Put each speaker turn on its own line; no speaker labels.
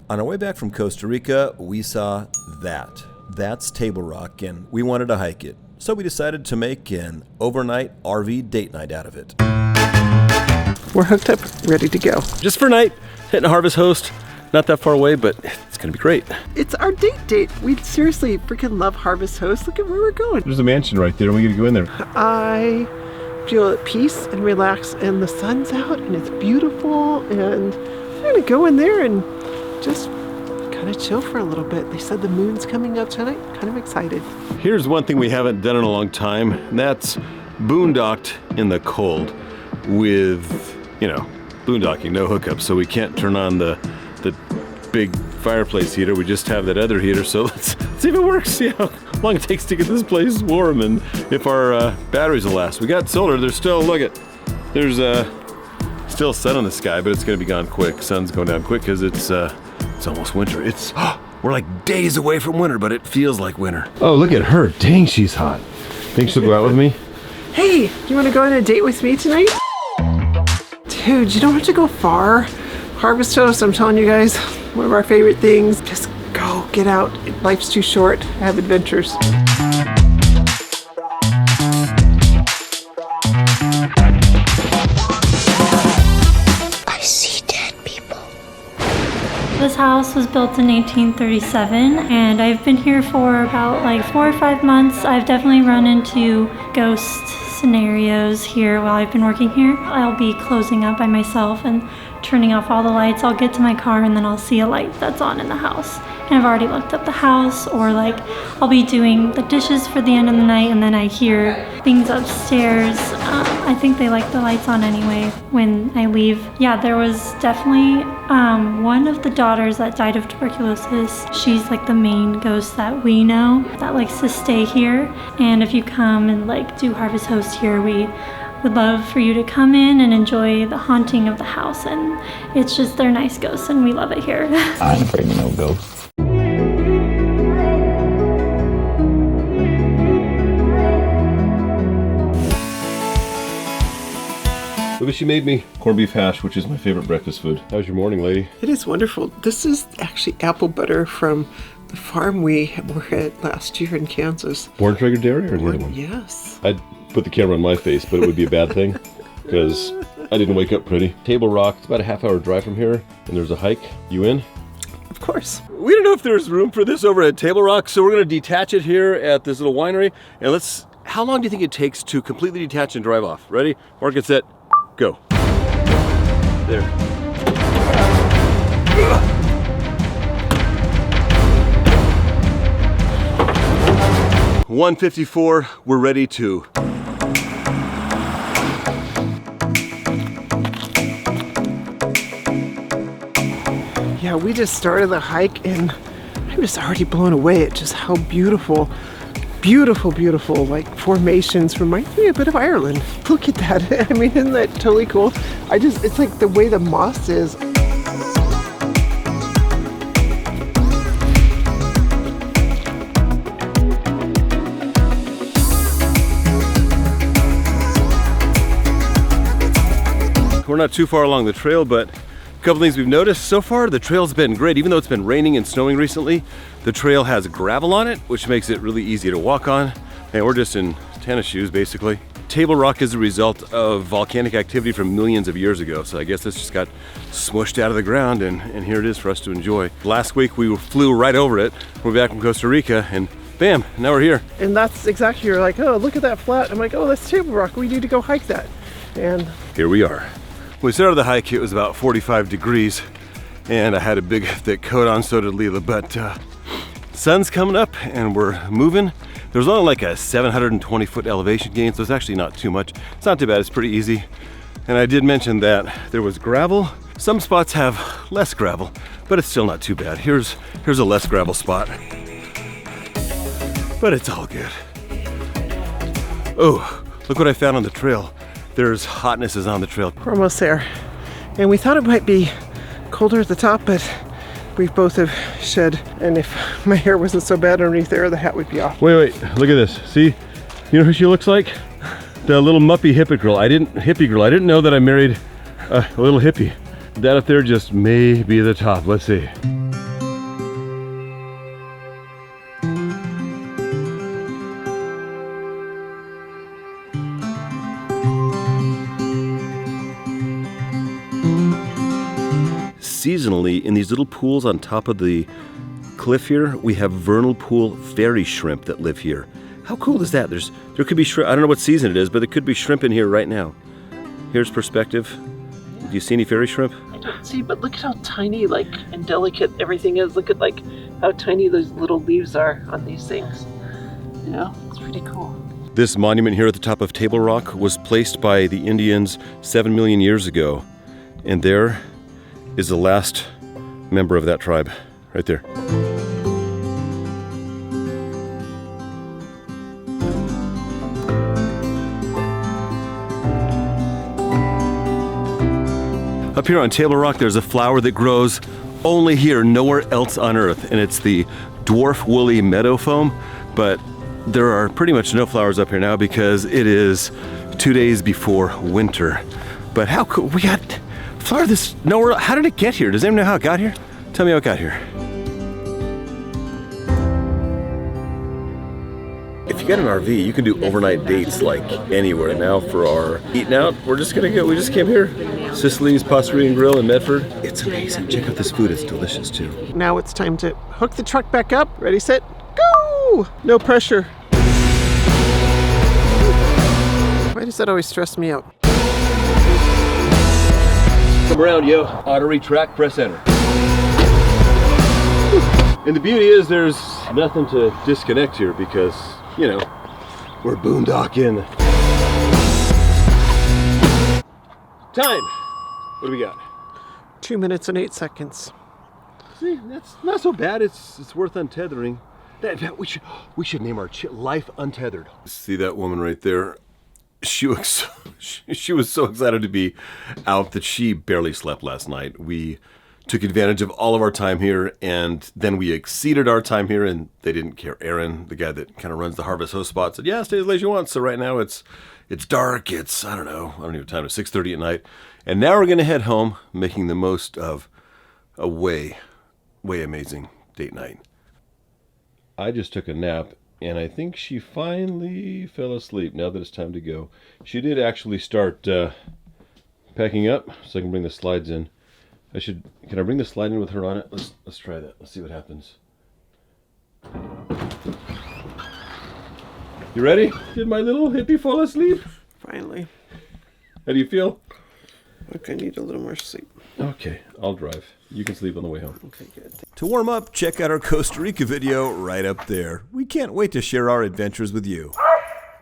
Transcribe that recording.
On our way back from Costa Rica, we saw that. That's Table Rock, and we wanted to hike it. So we decided to make an overnight RV date night out of it.
We're hooked up, ready to go.
Just for a night, hitting Harvest Host. Not that far away, but it's gonna be great.
It's our date. We seriously freaking love Harvest Host. Look at where we're going.
There's a mansion right there, and we gotta go in there.
I feel at peace and relaxed, and the sun's out, and it's beautiful, and we're gonna go in there and just kind of chill for a little bit. They said the moon's coming up tonight. Kind of excited.
Here's one thing we haven't done in a long time, and that's boondocked in the cold with, you know, boondocking, no hookup, so we can't turn on the big fireplace heater. We just have that other heater, so let's see if it works, see how long it takes to get this place warm, and if our batteries will last. We got solar. There's still, look at, there's still sun in the sky, but it's gonna be gone quick. Sun's going down quick because it's almost winter. It's we're like days away from winter, but it feels like winter. Oh, look at her. Dang, she's hot. Think she'll go out with me?
Hey, you want to go on a date with me tonight? Dude, you don't have to go far. Harvest Host, I'm telling you guys, one of our favorite things. Just go, get out. Life's too short. Have adventures.
I see dead people.
This house was built in 1837, and I've been here for about like 4 or 5 months. I've definitely run into ghost scenarios here while I've been working here. I'll be closing up by myself and turning off all the lights. I'll get to my car and then I'll see a light that's on in the house. And I've already looked up the house, or like I'll be doing the dishes for the end of the night and then I hear things upstairs. I think they like the lights on anyway when I leave. Yeah, there was definitely one of the daughters that died of tuberculosis. She's like the main ghost that we know that likes to stay here. And if you come and like do Harvest Host here, we would love for you to come in and enjoy the haunting of the house. And it's just, they're nice ghosts and we love it here.
I ain't afraid of no ghosts.
Look what she made me. Corned beef hash, which is my favorite breakfast food. How's your morning, lady?
It is wonderful. This is actually apple butter from the farm we were at last year in Kansas.
Born Traeger Dairy or the other one?
Yes.
I'd put the camera on my face, but it would be a bad thing because I didn't wake up pretty. Table Rock, it's about a half-hour drive from here, and there's a hike. You in?
Of course.
We don't know if there's room for this over at Table Rock, so we're gonna detach it here at this little winery, and let's, how long do you think it takes to completely detach and drive off? Ready? Mark it, set, go. There. 1:54, we're ready to.
Yeah, we just started the hike and I was already blown away at just how beautiful, like formations. Reminds me a bit of Ireland. Look at that. I mean, isn't that totally cool? It's like the way the moss is.
We're not too far along the trail, but a couple things we've noticed so far. The trail's been great. Even though it's been raining and snowing recently, the trail has gravel on it, which makes it really easy to walk on. And we're just in tennis shoes, basically. Table Rock is a result of volcanic activity from millions of years ago. So I guess this just got smushed out of the ground, and here it is for us to enjoy. Last week we flew right over it. We're back from Costa Rica, and bam, now we're here.
And that's exactly, you're like, oh, look at that flat. I'm like, oh, that's Table Rock. We need to go hike that. And
here we are. When we started the hike, it was about 45 degrees, and I had a big thick coat on, so did Leela, but sun's coming up and we're moving. There's only like a 720 foot elevation gain, so it's actually not too much. It's not too bad, it's pretty easy. And I did mention that there was gravel. Some spots have less gravel, but it's still not too bad. Here's a less gravel spot, but it's all good. Oh, look what I found on the trail. There's hotnesses on the trail.
We're almost there. And we thought it might be colder at the top, but we both have shed. And if my hair wasn't so bad underneath there, the hat would be off.
Wait, look at this. See, you know who she looks like? The little muppy hippie girl. I didn't know that I married a little hippie. That up there just may be the top. Let's see. seasonally, in these little pools on top of the cliff here, we have vernal pool fairy shrimp that live here. How cool is that? There could be shrimp. I don't know what season it is, but there could be shrimp in here right now. Here's perspective. Do you see any fairy shrimp?
I don't see, but look at how tiny, like, and delicate everything is. Look at, like, how tiny those little leaves are on these things. You know, it's pretty cool.
This monument here at the top of Table Rock was placed by the Indians 7 million years ago. And there is the last member of that tribe, right there. Up here on Table Rock, there's a flower that grows only here, nowhere else on Earth, and it's the dwarf woolly meadow foam. But there are pretty much no flowers up here now because it is 2 days before winter. But how cool, we got flower this nowhere. How did it get here? Does anyone know how it got here? Tell me how it got here. If you got an RV, you can do overnight dates like anywhere. Now for our eating out, we just came here. Sicily's Pastry and Grill in Medford. It's amazing. Check out this food, it's delicious too.
Now it's time to hook the truck back up. Ready, set, go! No pressure. Why does that always stress me out?
Come around, yo. Auto retract, press enter. And the beauty is there's nothing to disconnect here because, you know, we're boondocking. Time. What do we got?
2 minutes and 8 seconds.
See, that's not so bad. It's worth untethering. We should name our life untethered. See that woman right there? She was so excited to be out that she barely slept last night. We took advantage of all of our time here, and then we exceeded our time here, and they didn't care. Aaron, the guy that kind of runs the Harvest Host spot, said, "Yeah, stay as late as you want." So right now it's dark. It's I don't know what time. It's 6:30 at night, and now we're gonna head home, making the most of a way amazing date night. I just took a nap, and I think she finally fell asleep now that it's time to go. She did actually start packing up, so I can bring the slides in. Can I bring the slide in with her on it? Let's try that. Let's see what happens. You ready? Did my little hippie fall asleep?
Finally.
How do you feel?
Okay, I need a little more sleep.
Okay, I'll drive. You can sleep on the way home.
Okay, good.
To warm up, check out our Costa Rica video right up there. We can't wait to share our adventures with you.